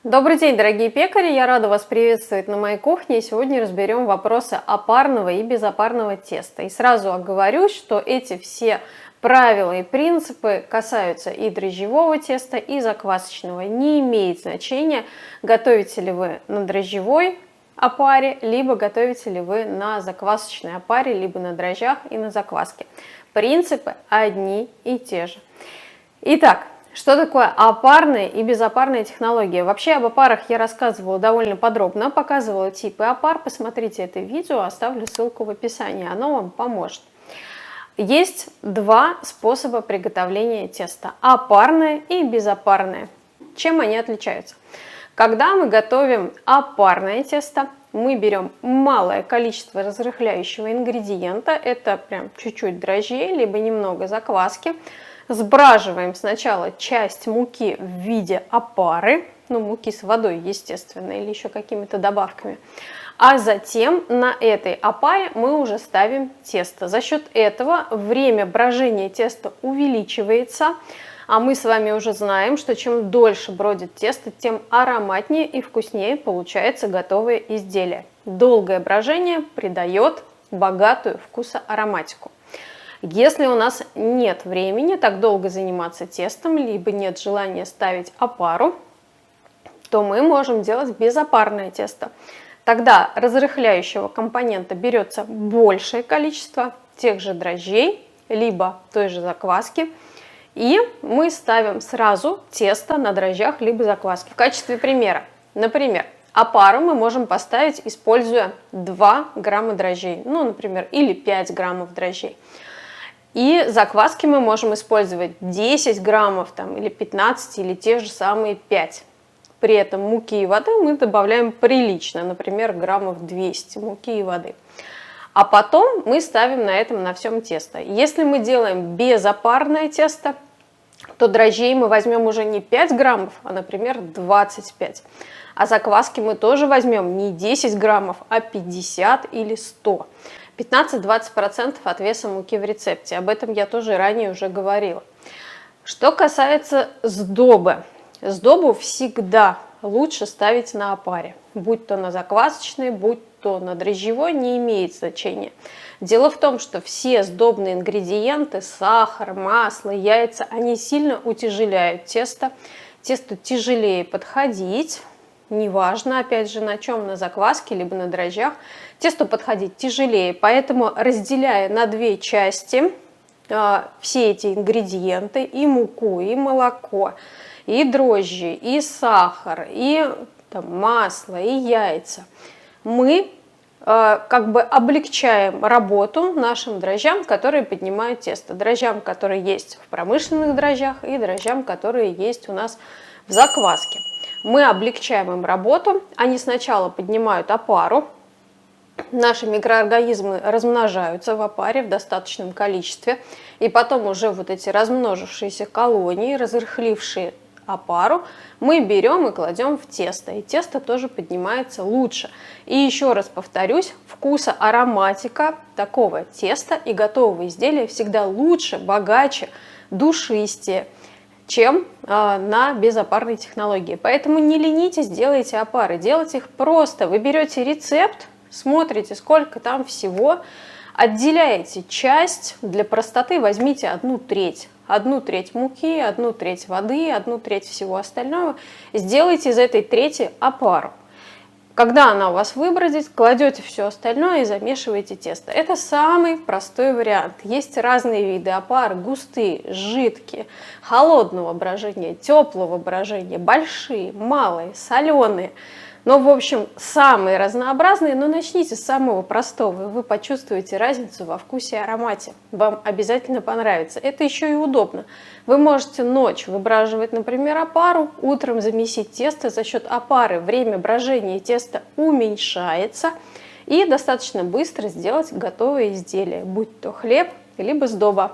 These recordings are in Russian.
Добрый день, дорогие пекари! Я рада вас приветствовать на моей кухне. Сегодня разберем вопросы опарного и безопарного теста. И сразу оговорюсь, что эти все правила и принципы касаются и дрожжевого теста, и заквасочного. Не имеет значения, готовите ли вы на дрожжевой опаре, либо готовите ли вы на заквасочной опаре, либо на дрожжах и на закваске. Принципы одни и те же. Итак, что такое опарная и безопарная технология? Вообще об опарах я рассказывала довольно подробно, показывала типы опар. Посмотрите это видео, оставлю ссылку в описании, оно вам поможет. Есть два способа приготовления теста: опарное и безопарное. Чем они отличаются? Когда мы готовим опарное тесто, мы берем малое количество разрыхляющего ингредиента, это прям чуть-чуть дрожжей, либо немного закваски. Сбраживаем сначала часть муки в виде опары, муки с водой, естественно, или еще какими-то добавками. А затем на этой опаре мы уже ставим тесто. За счет этого время брожения теста увеличивается, а мы с вами уже знаем, что чем дольше бродит тесто, тем ароматнее и вкуснее получается готовое изделие. Долгое брожение придает богатую вкусоароматику. Если у нас нет времени так долго заниматься тестом, либо нет желания ставить опару, то мы можем делать безопарное тесто. Тогда разрыхляющего компонента берется большее количество тех же дрожжей, либо той же закваски, и мы ставим сразу тесто на дрожжах, либо закваске. В качестве примера, например, опару мы можем поставить, используя 2 грамма дрожжей, например, или 5 граммов дрожжей. И закваски мы можем использовать 10 граммов или 15, или те же самые 5. При этом муки и воды мы добавляем прилично, например, граммов 200 муки и воды. А потом мы ставим на этом на всем тесто. Если мы делаем безопарное тесто, то дрожжей мы возьмем уже не 5 граммов, а, например, 25. А закваски мы тоже возьмем не 10 граммов, а 50 или 100. 15-20% от веса муки в рецепте. Об этом я тоже ранее уже говорила. Что касается сдобы. Сдобу всегда лучше ставить на опаре. Будь то на заквасочной, будь то на дрожжевой, не имеет значения. Дело в том, что все сдобные ингредиенты, сахар, масло, яйца, они сильно утяжеляют тесто. Тесту тяжелее подходить. Неважно, опять же, на чем, на закваске, либо на дрожжах, тесту подходить тяжелее. Поэтому, разделяя на 2 части все эти ингредиенты, и муку, и молоко, и дрожжи, и сахар, и масло, и яйца, мы облегчаем работу нашим дрожжам, которые поднимают тесто. Дрожжам, которые есть в промышленных дрожжах, и дрожжам, которые есть у нас в закваске. Мы облегчаем им работу, они сначала поднимают опару, наши микроорганизмы размножаются в опаре в достаточном количестве, и потом уже вот эти размножившиеся колонии, разрыхлившие опару, мы берем и кладем в тесто, и тесто тоже поднимается лучше. И еще раз повторюсь, вкусоароматика такого теста и готового изделия всегда лучше, богаче, душистее, чем на безопарной технологии. Поэтому не ленитесь, делайте опары, делайте их просто. Вы берете рецепт, смотрите, сколько там всего, отделяете часть, для простоты возьмите 1/3. 1/3 муки, 1/3 воды, 1/3 всего остального. Сделайте из этой трети опару. Когда она у вас выбродит, кладете все остальное и замешиваете тесто. Это самый простой вариант. Есть разные виды опар: густые, жидкие, холодного брожения, теплого брожения, большие, малые, соленые. В общем, самые разнообразные, но начните с самого простого, и вы почувствуете разницу во вкусе и аромате. Вам обязательно понравится. Это еще и удобно. Вы можете ночь выбраживать, например, опару, утром замесить тесто. За счет опары время брожения теста уменьшается, и достаточно быстро сделать готовое изделие, будь то хлеб, либо сдоба.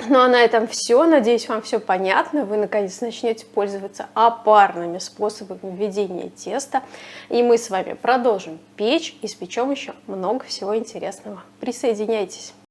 Ну а на этом все. Надеюсь, вам все понятно. Вы наконец начнете пользоваться опарными способами ведения теста. И мы с вами продолжим печь, испечем еще много всего интересного. Присоединяйтесь.